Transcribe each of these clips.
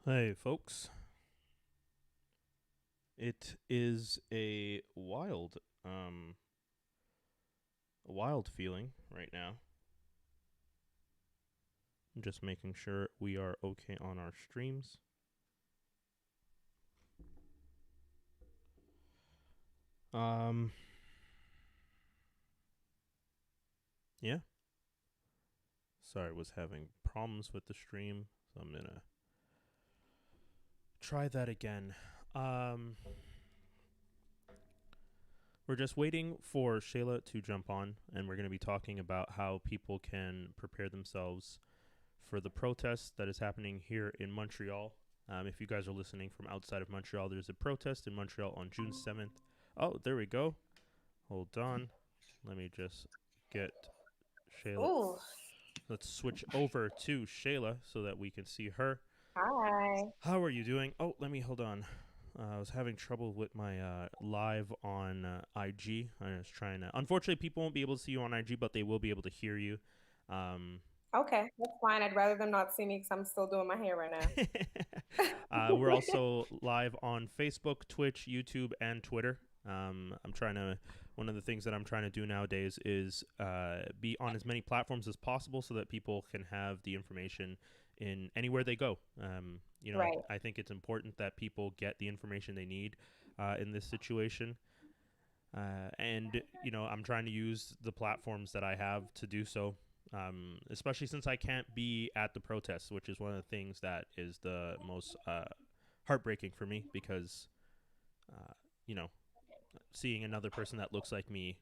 Hey, folks. It is a wild feeling right now. I'm just making sure we are okay on our streams. Um, yeah. Sorry, was having problems with the stream, so I'm gonna try that again. Um, we're just waiting for Shayla to jump on, and we're gonna be talking about how people can prepare themselves for the protest that is happening here in Montreal. If you guys are listening from outside of Montreal, there's a protest in Montreal on June 7th. Oh, there we go. Hold on. Let me just get Shayla. Ooh, Let's switch over to Shayla so that we can see her. hi. How are you doing? Oh, let me hold on. I was having trouble with my live on IG. I was trying to. Unfortunately, people won't be able to see you on IG, but they will be able to hear you. Um, Okay, that's fine. I'd rather them not see me because I'm still doing my hair right now. we're also live on Facebook, Twitch, YouTube, and Twitter. I'm trying to. One of the things that I'm trying to do nowadays is be on as many platforms as possible so that people can have the information in anywhere they go. Right. I think it's important that people get the information they need in this situation. And I'm trying to use the platforms that I have to do so, especially since I can't be at the protests, which is one of the things that is the most heartbreaking for me because uh, you know seeing another person that looks like me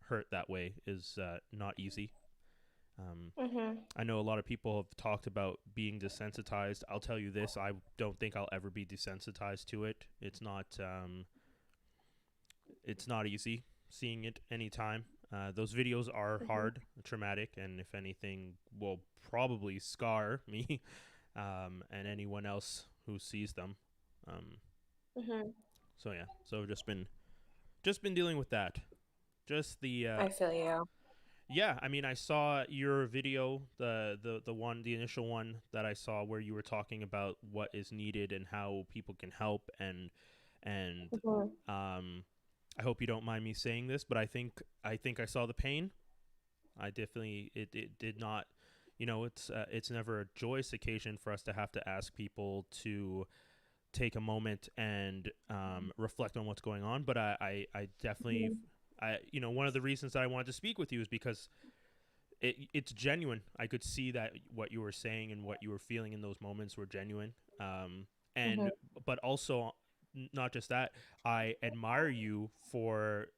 hurt that way is not easy. Um, Mhm. I know a lot of people have talked about being desensitized. I'll tell you this: I don't think I'll ever be desensitized to it. It's not easy seeing it anytime. Those videos are Mhm. hard, traumatic, and if anything, will probably scar me and anyone else who sees them. Um, Mhm. so yeah, so just been dealing with that. Just the I feel you. yeah. I mean, I saw your video, the initial one that I saw where you were talking about what is needed and how people can help and Mhm. um I hope you don't mind me saying this, but I think I saw the pain. I definitely it did not. It's never a joyous occasion for us to have to ask people to take a moment and reflect on what's going on. But I definitely Mhm. one of the reasons that I wanted to speak with you is because it's genuine. I could see that what you were saying and what you were feeling in those moments were genuine. And Mhm. but also not just that, I admire you for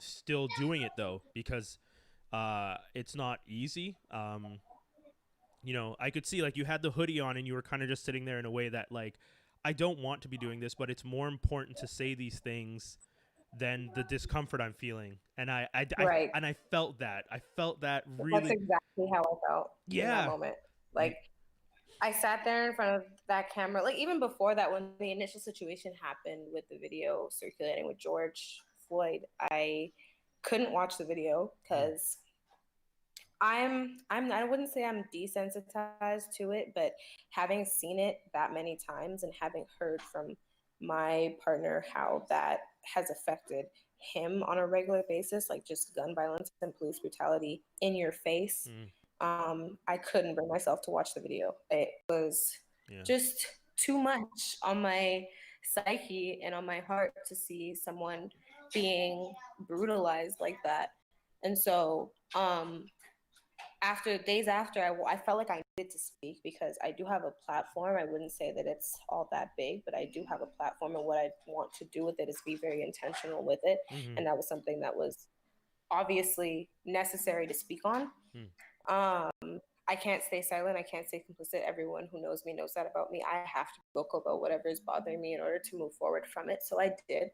still doing it though because it's not easy. I could see like you had the hoodie on and you were kind of just sitting there in a way that like I don't want to be doing this, but it's more important to say these things than the discomfort I'm feeling. And Right. I felt that. I felt that That's really. exactly how I felt in that Yeah. moment. Y- Like I sat there in front of that camera, like even before that, when the initial situation happened with the video circulating with George Floyd, I couldn't watch the video mm, because I wouldn't say I'm desensitized to it, but having seen it that many times and having heard from my partner how that has affected him on a regular basis, like just gun violence and police brutality in your face, mm, I couldn't bring myself to watch the video. It was yeah. just too much on my psyche and on my heart to see someone being brutalized like that. And so after days after, I felt like I needed to speak because I do have a platform. I wouldn't say that it's all that big, but I do have a platform, and what I want to do with it is be very intentional with it. Mm-hmm. And that was something that was obviously necessary to speak on. Mm, I can't stay silent. I can't stay complicit. Everyone who knows me knows that about me. I have to be vocal about whatever is bothering me in order to move forward from it. So I did.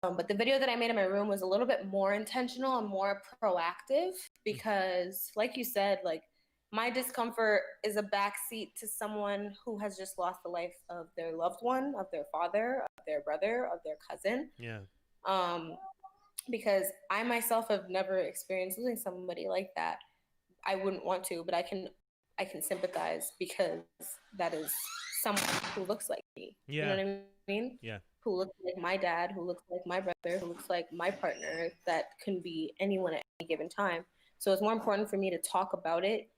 But the video that I made in my room was a little bit more intentional and more proactive mm, because, like you said, like my discomfort is a backseat to someone who has just lost the life of their loved one, of their father, of their brother, of their cousin. yeah. Um, because I myself have never experienced losing somebody like that. I wouldn't want to, but I can I can sympathize because that is someone who looks like me. You know Yeah. what I mean? Yeah. Who looks like my dad, who looks like my brother, who looks like my partner, that can be anyone at any given time. So it's more important for me to talk about it.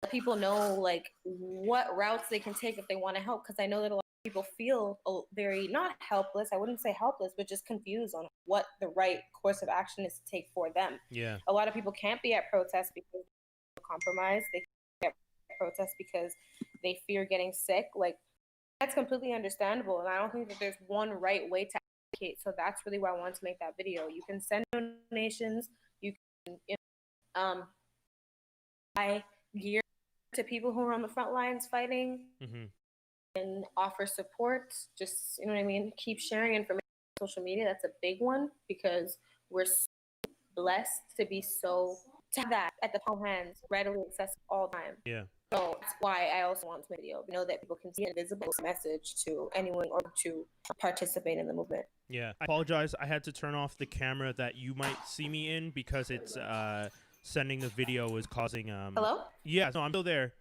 Let people know like what routes they can take if they want to help, because I know that a lot of people feel very not helpless. I wouldn't say helpless, but just confused on what the right course of action is to take for them. Yeah. A lot of people can't be at protests because they're compromised. They can't be at protests because they fear getting sick. Like, that's completely understandable, and I don't think that there's one right way to advocate. So that's really why I wanted to make that video. You can send donations. You can, buy gear to people who are on the front lines fighting, and offer support. Just, you know what I mean? Keep sharing information on social media. That's a big one, because we're so blessed to have that at the palm of hands, readily accessible all the time. Yeah. So that's why I also want to make a video. That people can see a visible message to anyone or to participate in the movement. Yeah. I apologize. I had to turn off the camera that you might see me in because it's sending the video was causing Hello? Yeah, no, I'm still there.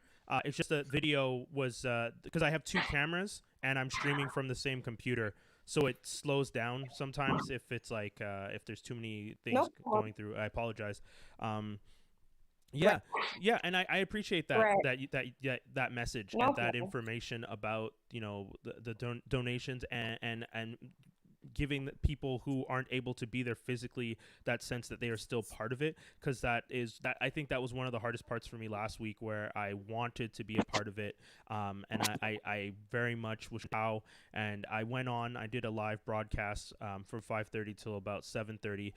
It's just the video was because I have two cameras and I'm streaming from the same computer, so it slows down sometimes if it's like if there's too many things Nope. going through. I apologize. Yeah, Right. yeah, and I appreciate that Right. that message No and that problem. information about the donations and giving the people who aren't able to be there physically that sense that they are still part of it, because I think that was one of the hardest parts for me last week, where I wanted to be a part of it, and I very much was how, and I went on, I did a live broadcast from 5:30 till about 7:30,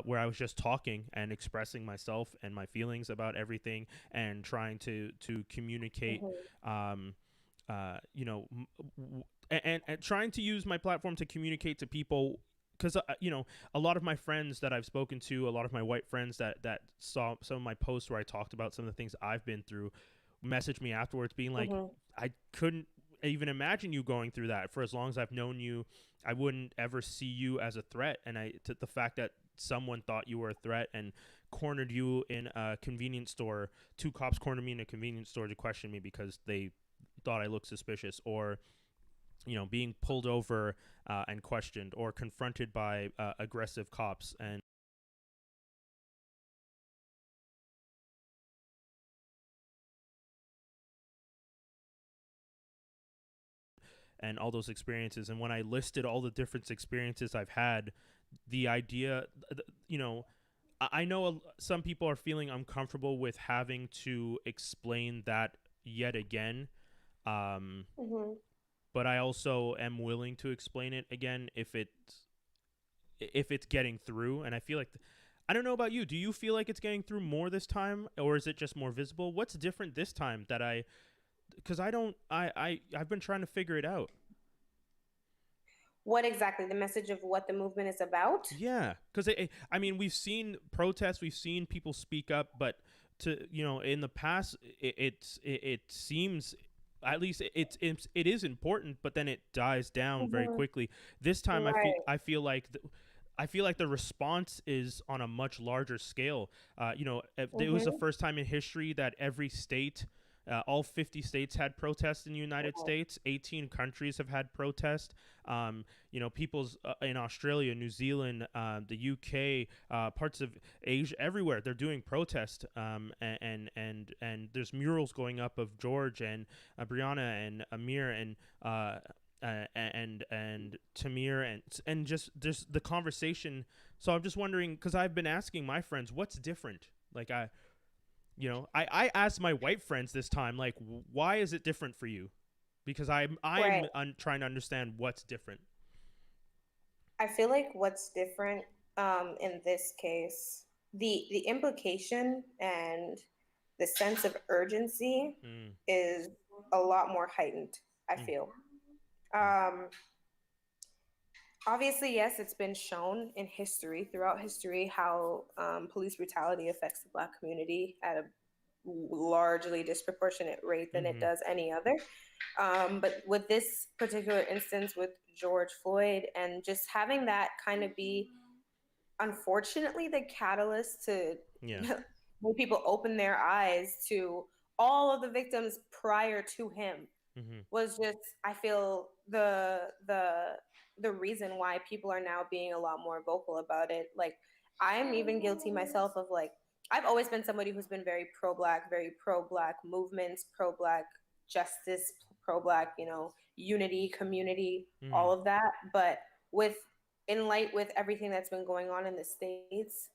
where I was just talking and expressing myself and my feelings about everything and trying to communicate you know, and trying to use my platform to communicate to people, because a lot of my friends that I've spoken to, a lot of my white friends that saw some of my posts where I talked about some of the things I've been through, messaged me afterwards being like, I couldn't even imagine you going through that. For as long as I've known you, I wouldn't ever see you as a threat. And the fact that someone thought you were a threat and cornered you in a convenience store, two cops cornered me in a convenience store to question me because they thought I looked suspicious, or being pulled over and questioned, or confronted by aggressive cops, and all those experiences. And when I listed all the different experiences I've had, the idea, I know some people are feeling uncomfortable with having to explain that yet again. Um, but I also am willing to explain it again if it's getting through. And I feel like I don't know about you. Do you feel like it's getting through more this time, or is it just more visible? What's different this time because I don't I've been trying to figure it out. What exactly the message of what the movement is about? Yeah, because I mean, we've seen protests, we've seen people speak up, but in the past, it seems, at least it is important, but then it dies down very quickly. This time, Right. I feel like. I feel like the response is on a much larger scale. It was the first time in history that every state, all 50 states had protests in the United States. 18 countries have had protests. People's in Australia, New Zealand, the UK, parts of Asia, everywhere they're doing protest. And there's murals going up of George and Brianna and Amir and Tamir, and just the conversation. So I'm just wondering, because I've been asking my friends, what's different? Like I asked my white friends this time, like, why is it different for you? Because I'm Right. trying to understand what's different. I feel like what's different in this case, the implication and the sense of urgency Mm, is a lot more heightened, I mm, feel. mm, Um, Obviously, yes, it's been shown in history, throughout history, how police brutality affects the Black community at a largely disproportionate rate than it mm-hmm. does any other. But with this particular instance with George Floyd, and just having that kind of be, unfortunately, the catalyst to Yeah. when people open their eyes to all of the victims prior to him Mm-hmm. was just, I feel, the reason why people are now being a lot more vocal about it. Like, I'm even guilty myself of, like, I've always been somebody who's been very pro black movements, pro black justice, pro black, unity, community, Mm-hmm. all of that. But with in light with everything that's been going on in the states,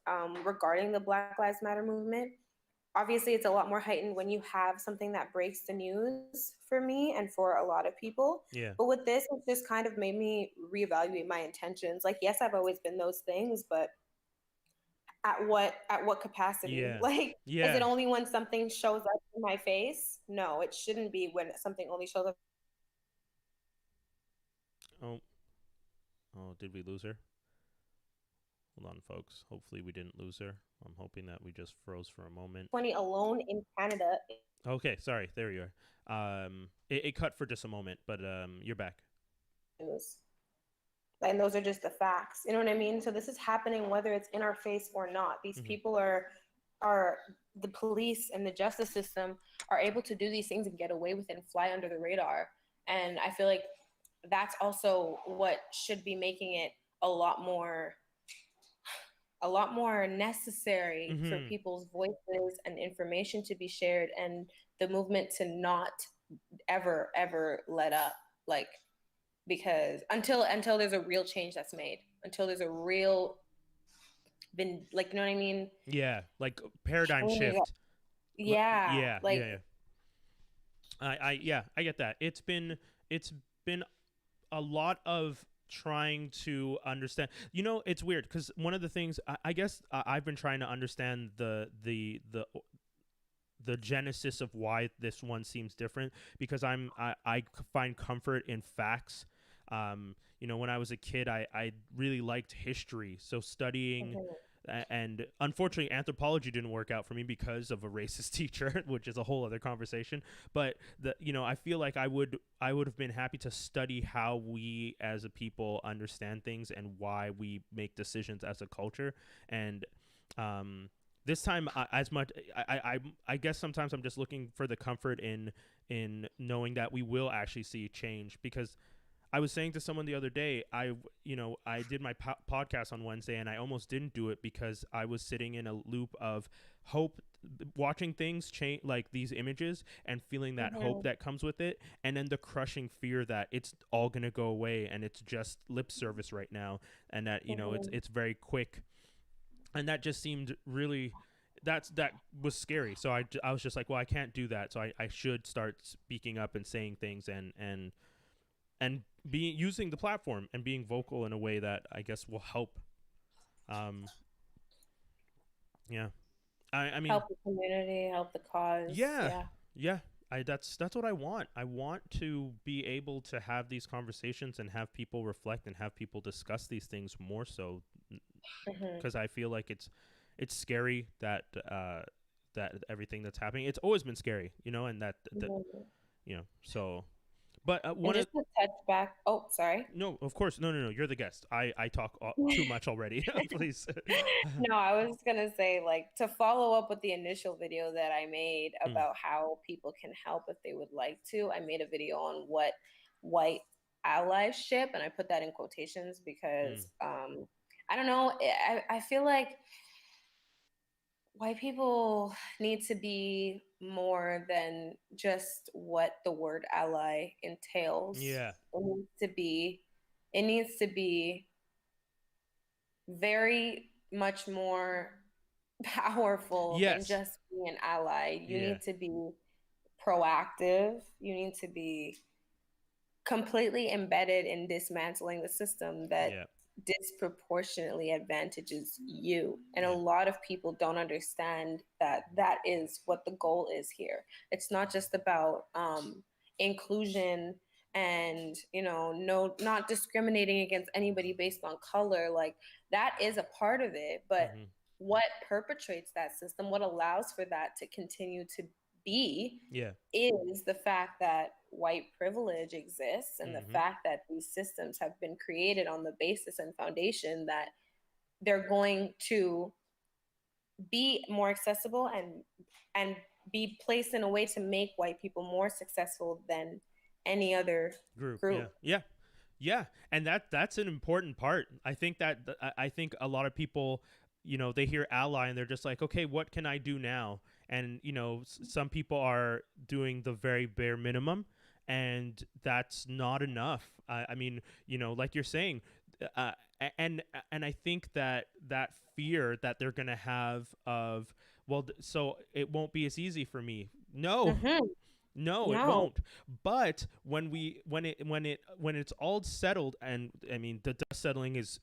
regarding the Black Lives Matter movement, obviously it's a lot more heightened when you have something that breaks the news for me and for a lot of people. Yeah. But with this, it just kind of made me reevaluate my intentions. Like, yes, I've always been those things, but at what capacity? Yeah. Like, is it Yeah. only when something shows up in my face? No, it shouldn't be when something only shows up. Oh. Oh, did we lose her? Hold on, folks. Hopefully we didn't lose her. I'm hoping that we just froze for a moment. 20 alone in Canada. Okay, sorry. There you are. It cut for just a moment, but you're back. News. And those are just the facts. You know what I mean? So this is happening whether it's in our face or not. These Mm-hmm. people are the police and the justice system are able to do these things and get away with it and fly under the radar. And I feel like that's also what should be making it a lot more necessary for Mm-hmm. people's voices and information to be shared, and the movement to not ever let up. Like, because until there's a real change that's made, until there's a real, been, like, you know what I mean, Yeah, like paradigm change. shift. Yeah, Yeah, like, yeah, yeah. Yeah, I get that. It's been a lot of trying to understand. It's weird because one of the things I guess I've been trying to understand the genesis of why this one seems different, because I find comfort in facts. When I was a kid, I really liked history, so studying. mhm, And unfortunately, anthropology didn't work out for me because of a racist teacher, which is a whole other conversation. But I feel like I would have been happy to study how we as a people understand things and why we make decisions as a culture. And this time, as much I guess sometimes I'm just looking for the comfort in knowing that we will actually see change. Because I was saying to someone the other day, I did my podcast on Wednesday, and I almost didn't do it because I was sitting in a loop of hope, watching things change, like these images, and feeling that hope mhm, that comes with it, and then the crushing fear that it's all gonna go away and it's just lip service right now, and that it's mhm. it's very quick, and that just seemed really. That was scary. So I was just like, well, I can't do that. So I should start speaking up and saying things, and being using the platform and being vocal in a way that I guess will help. Um, yeah, I mean, Help the community, help the cause. yeah, Yeah. yeah. That's what I want. I want to be able to have these conversations and have people reflect and have people discuss these things more so, Mhm, because I feel like it's scary that everything that's happening. It's always been scary, and that mhm. so. But And one of just to touch back, oh, sorry. no, of course, no. You're the guest. I talk too much already. Please. No, I was gonna say, like, to follow up with the initial video that I made Mm, about how people can help if they would like to. I made a video on what white allyship, and I put that in quotations mm, because I don't know. I feel like white people need to be more than just what the word ally entails. yeah. It needs to be very much more powerful than Yes. just being an ally. You Yeah. need to be proactive. You need to be completely embedded in dismantling the system that Yeah. disproportionately advantages you. And a Yeah. lot of people don't understand that that is what the goal is here. It's not just about inclusion and, no, not discriminating against anybody based on color. Like, that is a part of it, but Mm-hmm. what perpetrates that system, what allows for that to continue to be, Yeah. is the fact that white privilege exists, and the Mm-hmm. fact that these systems have been created on the basis and foundation that they're going to be more accessible and be placed in a way to make white people more successful than any other Group. group. Yeah. Yeah. Yeah, and that's an important part. I think that I think a lot of people, they hear ally and they're just like, okay, what can I do now? And some people are doing the very bare minimum, and that's not enough. I mean, like you're saying, uh, and I think that that fear that they're gonna have of, well, so it won't be as easy for me. No, Mm-hmm. no, it No. won't. But when it's all settled, and I mean the dust settling is,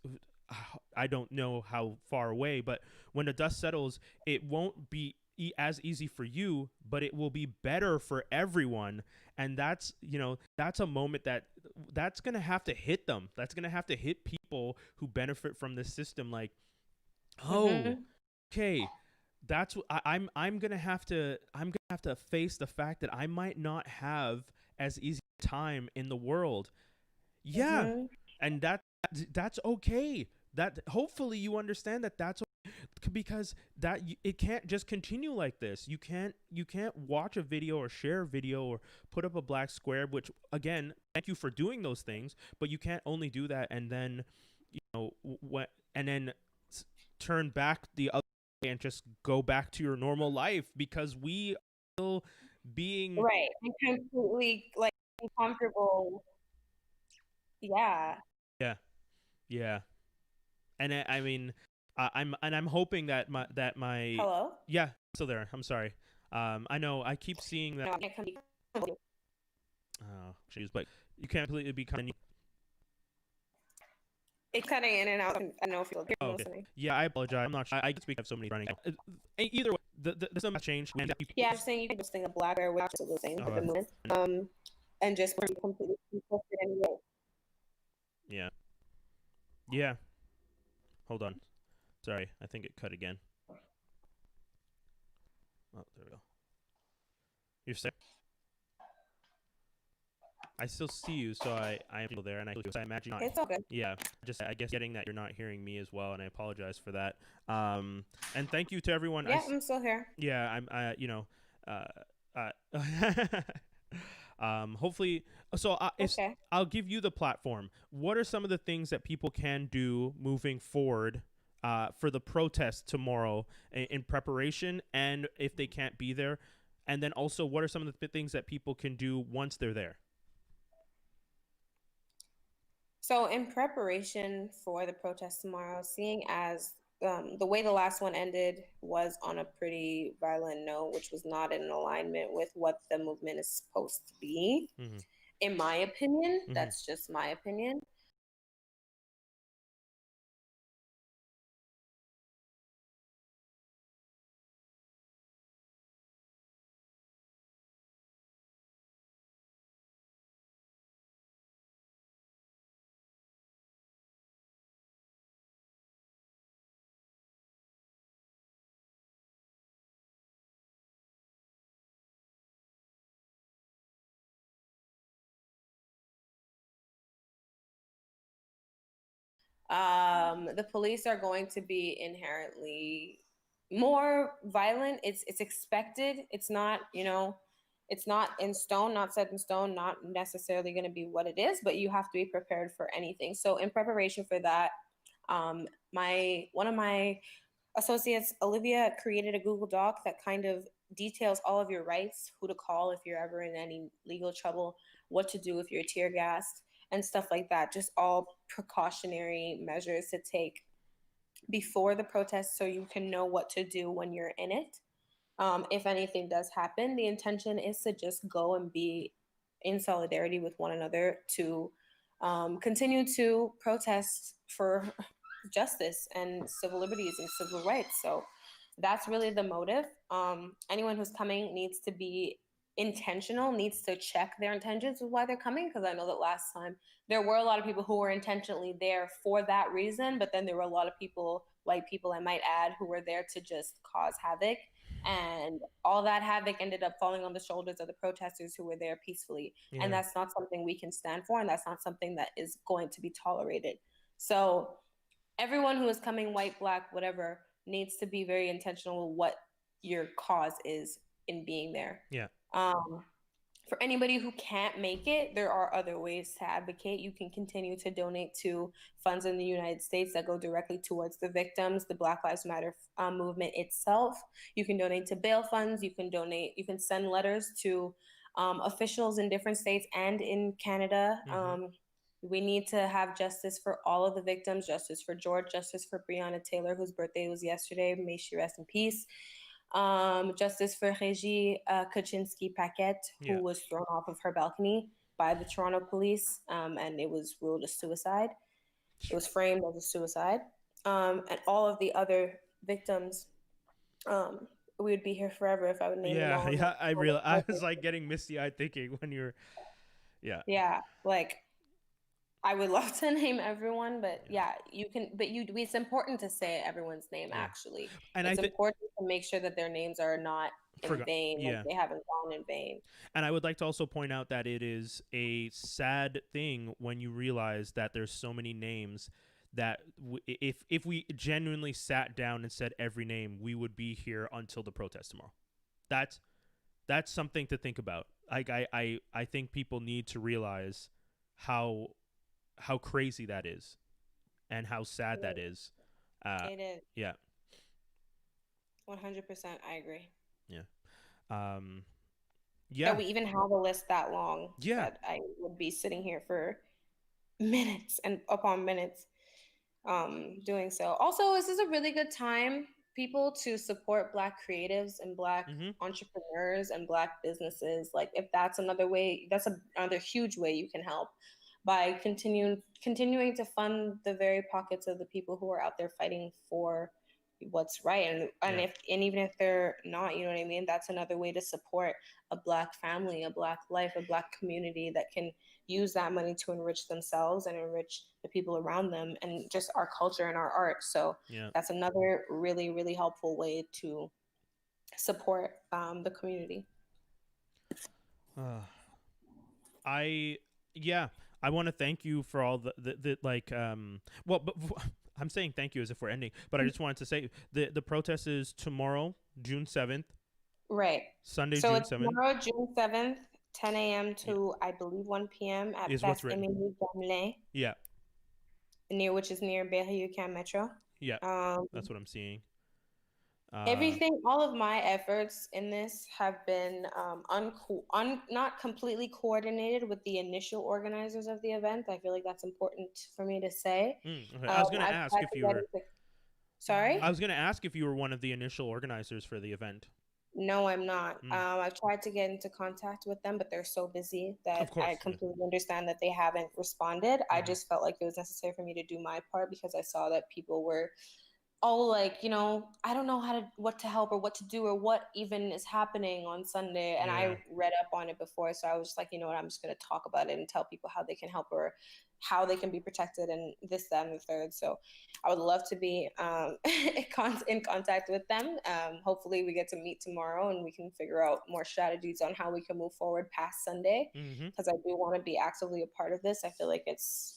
I don't know how far away, but when the dust settles, it won't be as easy for you, but it will be better for everyone. And that's a moment that's gonna have to hit them. That's gonna have to hit people who benefit from this system. Like, oh, Mm-hmm. okay, that's what I'm gonna have to face the fact that I might not have as easy time in the world. Yeah, Mm-hmm. and that's okay. That hopefully you understand that that's okay, because it can't just continue like this. You can't watch a video or share a video or put up a black square. Which, again, thank you for doing those things, but you can't only do that and then what and then turn back the other way and just go back to your normal life, because we are still being. Right. And completely like uncomfortable. Yeah. Yeah, yeah. And I mean, I'm hoping that my Hello? yeah, still there. I'm sorry. I know I keep seeing that. No, I can't. Oh, jeez, but you can't completely become. It's cutting in and out. I don't know if you're Oh, okay. listening. Yeah, I apologize. I'm not sure. I guess we have so many running. Either way, the system has changed. And Yeah, I'm just saying you can just think of black or which is the same for the uh, movement. And just be completely complicit anyway. yeah, yeah. Hold on. Sorry, I think it cut again. Oh, there we go. You're saying I still see you, so I am still there, and I imagine not. It's all good. Yeah, just I guess getting that you're not hearing me as well, and I apologize for that. And thank you to everyone. Yeah, I'm still here. Yeah, uh, hopefully, so Okay. I'll give you the platform. What are some of the things that people can do moving forward? For the protest tomorrow in preparation, and if they can't be there, and then also what are some of the things that people can do once they're there? So, in preparation for the protest tomorrow, seeing as the way the last one ended was on a pretty violent note, which was not in alignment with what the movement is supposed to be, Mm-hmm. in my opinion, Mm-hmm. that's just my opinion. The police are going to be inherently more violent. It's expected. It's not, it's not in stone, not set in stone, not necessarily going to be what it is, but you have to be prepared for anything. So in preparation for that, my one of my associates, Olivia, created a Google Doc that kind of details all of your rights, who to call if you're ever in any legal trouble, what to do if you're tear gassed, and stuff like that. Just all precautionary measures to take before the protest so you can know what to do when you're in it. If anything does happen, the intention is to just go and be in solidarity with one another to continue to protest for justice and civil liberties and civil rights. So that's really the motive. Anyone who's coming needs to be intentional, needs to check their intentions with why they're coming. Because I know that last time there were a lot of people who were intentionally there for that reason, but then there were a lot of people, white people, I might add, who were there to just cause havoc. And all that havoc ended up falling on the shoulders of the protesters who were there peacefully. And Yeah. that's not something we can stand for. And that's not something that is going to be tolerated. So everyone who is coming, white, black, whatever, needs to be very intentional with what your cause is in being there. Yeah. Um, for anybody who can't make it, there are other ways to advocate. You can continue to donate to funds in the United States that go directly towards the victims, the Black Lives Matter movement itself. You can donate to bail funds. You can donate. You can send letters to officials in different states and in Canada. Mm-hmm. We need to have justice for all of the victims, justice for George, justice for Breonna Taylor, whose birthday was yesterday. May she rest in peace. Justice for Régie Kaczynski Paquette, Yeah. who was thrown off of her balcony by the Toronto police, and it was ruled a suicide. It was framed as a suicide. And all of the other victims, we would be here forever if I would name them Yeah. all. Yeah. I was like getting misty eyed thinking when you're. Yeah. Yeah, like I would love to name everyone, but Yeah. yeah, you can. But it's important to say everyone's name. Yeah. Actually, And I it's think important to make sure that their names are not in forgot. vain, like Yeah. they haven't gone in vain. And I would like to also point out that it is a sad thing when you realize that there's so many names that if we genuinely sat down and said every name, we would be here until the protest tomorrow. That's that's something to think about. Like I think people need to realize how crazy that is and how sad that is. It is Yeah. 100%. I agree. Yeah. Um That yeah. we even have a list that long Yeah. that I would be sitting here for minutes and upon minutes doing so. Also, this is a really good time, people, to support Black creatives and Black Mhm. entrepreneurs and Black businesses. Like, if that's another way, that's another huge way you can help by continuing to fund the very pockets of the people who are out there fighting for what's right. And Yeah. if and even if they're not, you know what I mean, that's another way to support a Black family, a Black life, a Black community that can use that money to enrich themselves and enrich the people around them and just our culture and our art. So Yeah. that's another really, really helpful way to support the community. Uh, I yeah, I want to thank you for all the like well but I'm saying thank you as if we're ending, but I just wanted to say the protest is tomorrow, June 7th, Right. Sunday, So June it's 7th. tomorrow, June 7th, 10 a.m. Yeah, to, I believe, 1 p.m. at is what's Place written. Émilie Gamelin, Yeah. which is near Berry-UQAM Metro. Yeah. Um, That's what I'm seeing. Uh Everything, all of my efforts in this have been not completely coordinated with the initial organizers of the event. I feel like that's important for me to say. okay. I was going to I've ask tried if to you get were into, sorry? I was going to ask if you were one of the initial organizers for the event. No, I'm not. Mm. I've tried to get into contact with them, but they're so busy Of that I course. Yeah. completely understand that they haven't responded. I Mhm. just felt like it was necessary for me to do my part because I saw that people were all like, I don't know what to help or what to do or what even is happening on Sunday. And Yeah. I read up on it before, so I was just like, you know what, I'm just going to talk about it and tell people how they can help or how they can be protected and this, that, and the third. So I would love to be in contact with them. Hopefully we get to meet tomorrow and we can figure out more strategies on how we can move forward past Sunday, Mhm. because I do want to be actively a part of this. I feel like it's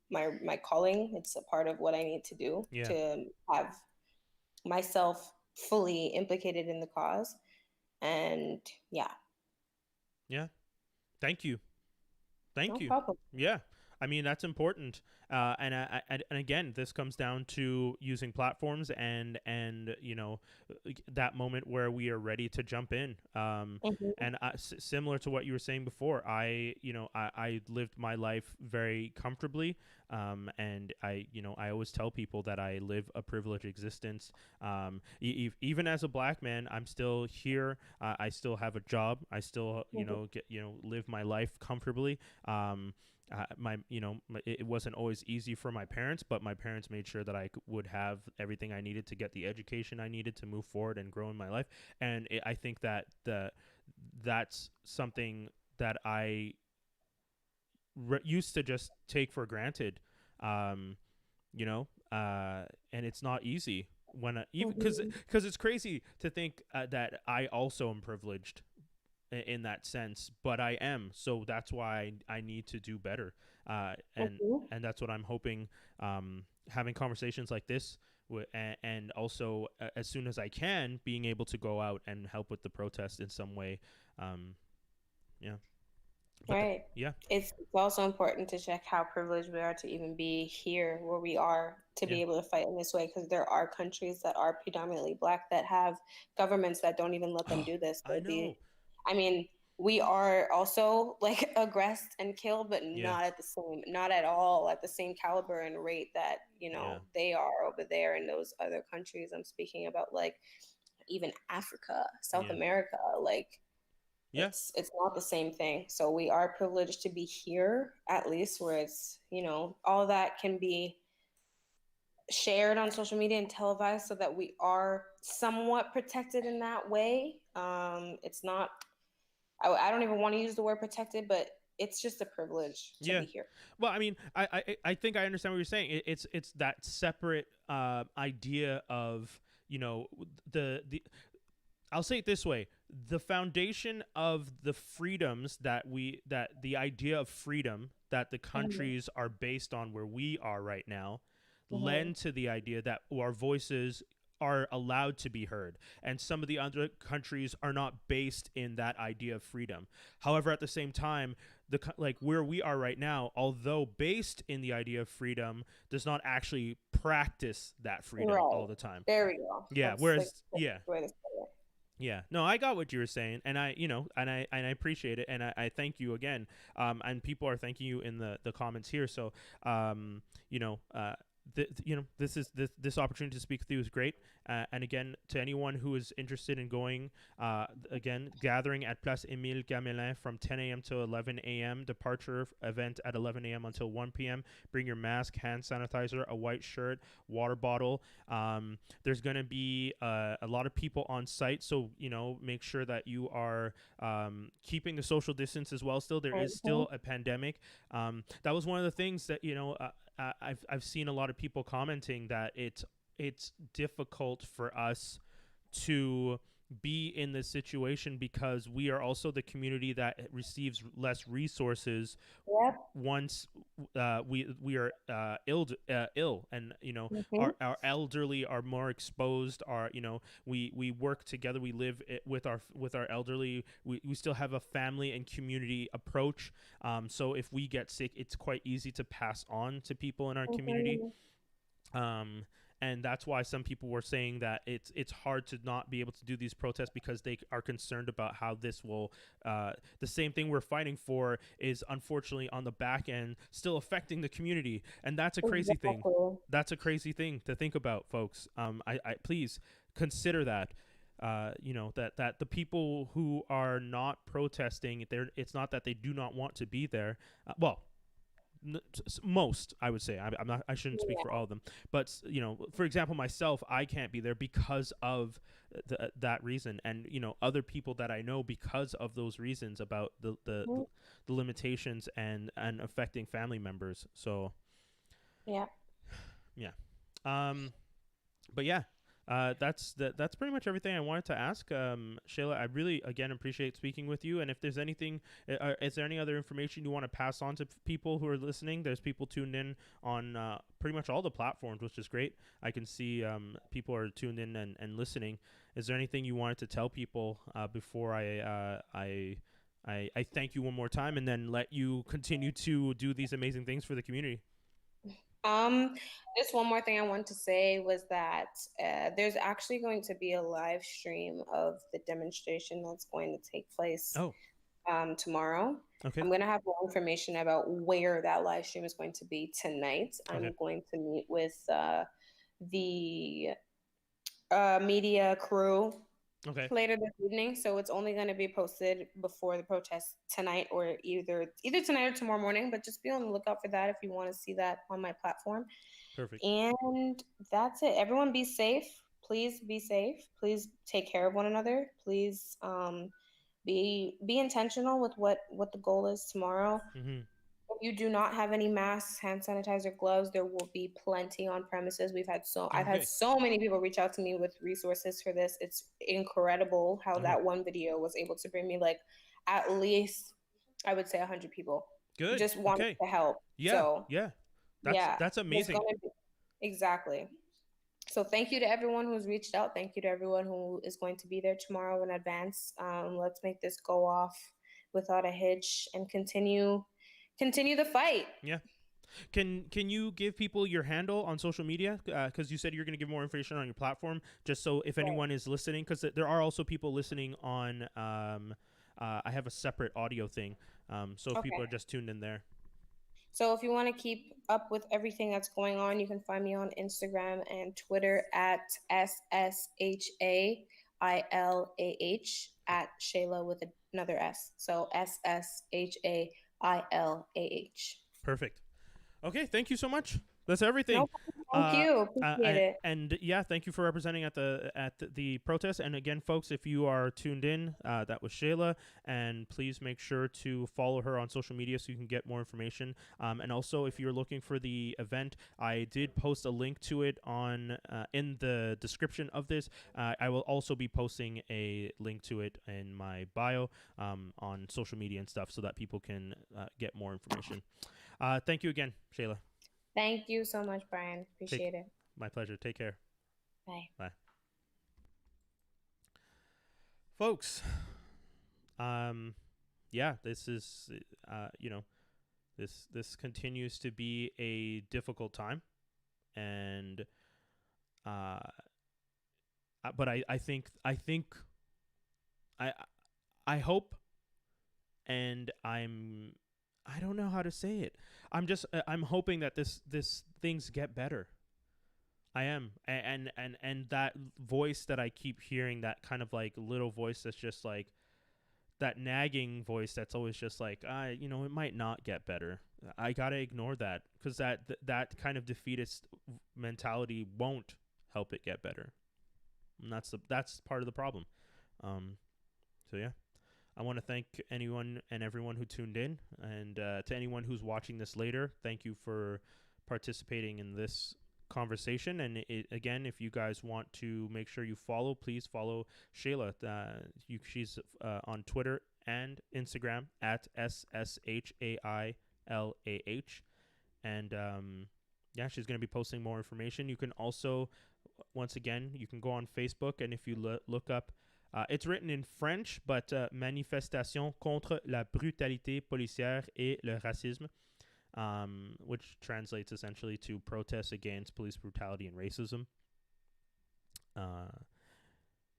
my calling. It's a part of what I need to do Yeah. to have myself fully implicated in the cause. And yeah, Yeah. Thank you. Thank no you. problem. Yeah. I mean, that's important. And again, this comes down to using platforms and that moment where we are ready to jump in. Mm-hmm. And similar to what you were saying before, I lived my life very comfortably. And I always tell people that I live a privileged existence. Even as a black man, I'm still here. I still have a job. I still, live my life comfortably. It wasn't always easy for my parents, but my parents made sure that I would have everything I needed to get the education I needed to move forward and grow in my life. And I think that that's something that I used to just take for granted. um and it's not easy when even Mm-hmm. because it's crazy to think that I also am privileged in that sense, but I am. So that's why I need to do better. And Mm-hmm. and that's what I'm hoping. Having conversations like this and also as soon as I can, being able to go out and help with the protest in some way. Um, yeah, but Right. yeah, It's also important to check how privileged we are to even be here where we are to yeah. be able to fight in this way, because there are countries that are predominantly black that have governments that don't even let them Oh, do this. I know. I mean, we are also like aggressed and killed, but Yeah, not at all at the same caliber and rate that, yeah, they are over there in those other countries. I'm speaking about like even Africa, South yeah, America, like yeah, it's not the same thing. So we are privileged to be here, at least, where it's, all that can be shared on social media and televised, so that we are somewhat protected in that way. It's not, I don't even want to use the word protected, but it's just a privilege to yeah. be here. Well, I mean, I think I understand what you're saying. It's that separate idea of, the I'll say it this way: the foundation of the freedoms that the idea of freedom that the Mm-hmm. countries are based on where we are right now Mm-hmm. lend to the idea that our voices are allowed to be heard, and some of the other countries are not based in that idea of freedom. However, at the same time, like where we are right now, although based in the idea of freedom, does not actually practice that freedom Right. all the time. There we go. Yeah, That's like whereas the yeah, way to say it. yeah, no, I got what you were saying, and I appreciate it, and I thank you again. And people are thanking you in the comments here. So, um, you know, this opportunity to speak with you is great. And again, to anyone who is interested in going, again, gathering at Place Émile Gamelin from 10 a.m. to 11 a.m. Departure event at 11 a.m. until 1 p.m. Bring your mask, hand sanitizer, a white shirt, water bottle. There's going to be a lot of people on site, so make sure that you are keeping the social distance as well. Still, there is Mm-hmm. still a pandemic. That was one of the things that I've seen a lot of people commenting that it's difficult for us to be in this situation because we are also the community that receives less resources Yep. once we are ill, and Mm-hmm. our elderly are more exposed. Our we work together, we live with our elderly. We still have a family and community approach, so if we get sick, it's quite easy to pass on to people in our community. Mm-hmm. um, and that's why some people were saying that it's hard to not be able to do these protests because they are concerned about how this will the same thing we're fighting for is unfortunately on the back end still affecting the community, and that's a crazy thing. Exactly. That's a crazy thing to think about, folks. I please consider that. That the people who are not protesting, it's not that they do not want to be there. Well, most, I would say. I'm not, I shouldn't speak for Yeah. all of them, but for example, myself, I can't be there because of that reason, and other people that I know because of those reasons about Mm-hmm. the limitations and affecting family members. So Yeah. yeah. um but yeah, that's pretty much everything I wanted to ask. Shayla, I really again appreciate speaking with you. And if there's anything, is there any other information you want to pass on to people who are listening? There's people tuned in on pretty much all the platforms, which is great. I can see people are tuned in and listening. Is there anything you wanted to tell people before I thank you one more time and then let you continue to do these amazing things for the community? Um, just one more thing I want to say was that there's actually going to be a live stream of the demonstration that's going to take place Oh, tomorrow. okay, I'm going to have more information about where that live stream is going to be tonight. okay, I'm going to meet with the media crew okay, later this evening, so it's only going to be posted before the protest tonight, or either tonight or tomorrow morning. But just be on the lookout for that if you want to see that on my platform. perfect. And that's it. Everyone be safe. Please be safe. Please take care of one another. Please be intentional with what the goal is tomorrow. Mm-hmm. If you do not have any masks, hand sanitizer, gloves, there will be plenty on premises. I've had Okay, so many people reach out to me with resources for this. It's incredible how okay, that one video was able to bring me like at least, I would say, 100 people good. just wanting Okay, to help. yeah, So yeah. That's yeah, that's there's amazing. gonna be exactly. So thank you to everyone who's reached out. Thank you to everyone who is going to be there tomorrow in advance. Let's make this go off without a hitch and continue the fight. Yeah. Can you give people your handle on social media? Because you said you're going to give more information on your platform, just so if Right. anyone is listening, because there are also people listening on. I have a separate audio thing, so if people Okay. are just tuned in there. So if you want to keep up with everything that's going on, you can find me on Instagram and Twitter at SSHAILAH at Shayla with another S. So SSHAILAH. Perfect. Okay, thank you so much. That's everything. No problem. Thank you. Appreciate I, it. and yeah, thank you for representing at the protest. And again, folks, if you are tuned in, that was Shayla, and please make sure to follow her on social media so you can get more information. And also, if you're looking for the event, I did post a link to it on in the description of this. I will also be posting a link to it in my bio on social media and stuff, so that people can get more information. Thank you again, Shayla. Thank you so much, Brian. Take Appreciate it. My pleasure. Take care. Bye. Bye, folks. Um, yeah, this is this continues to be a difficult time, and uh, but I I hope, and I don't know how to say it. I'm hoping that this things get better. I am, and that voice that I keep hearing, that kind of like little voice that's just like that nagging voice that's always just like, it might not get better. I gotta ignore that, because that kind of defeatist mentality won't help it get better, and that's part of the problem. Um, so yeah, I want to thank anyone and everyone who tuned in, and to anyone who's watching this later, thank you for participating in this conversation. And again, if you guys want to make sure you follow, please follow Shayla. She's on Twitter and Instagram at SSHAILAH. And yeah, she's going to be posting more information. You can also, once again, you can go on Facebook, and if you look up, it's written in French, but Manifestation contre la brutalité policière et le racisme, which translates essentially to protests against police brutality and racism. Uh,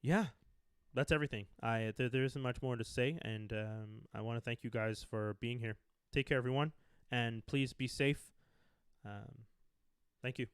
yeah, that's everything. There isn't much more to say, and I want to thank you guys for being here. Take care, everyone, and please be safe. Um, thank you.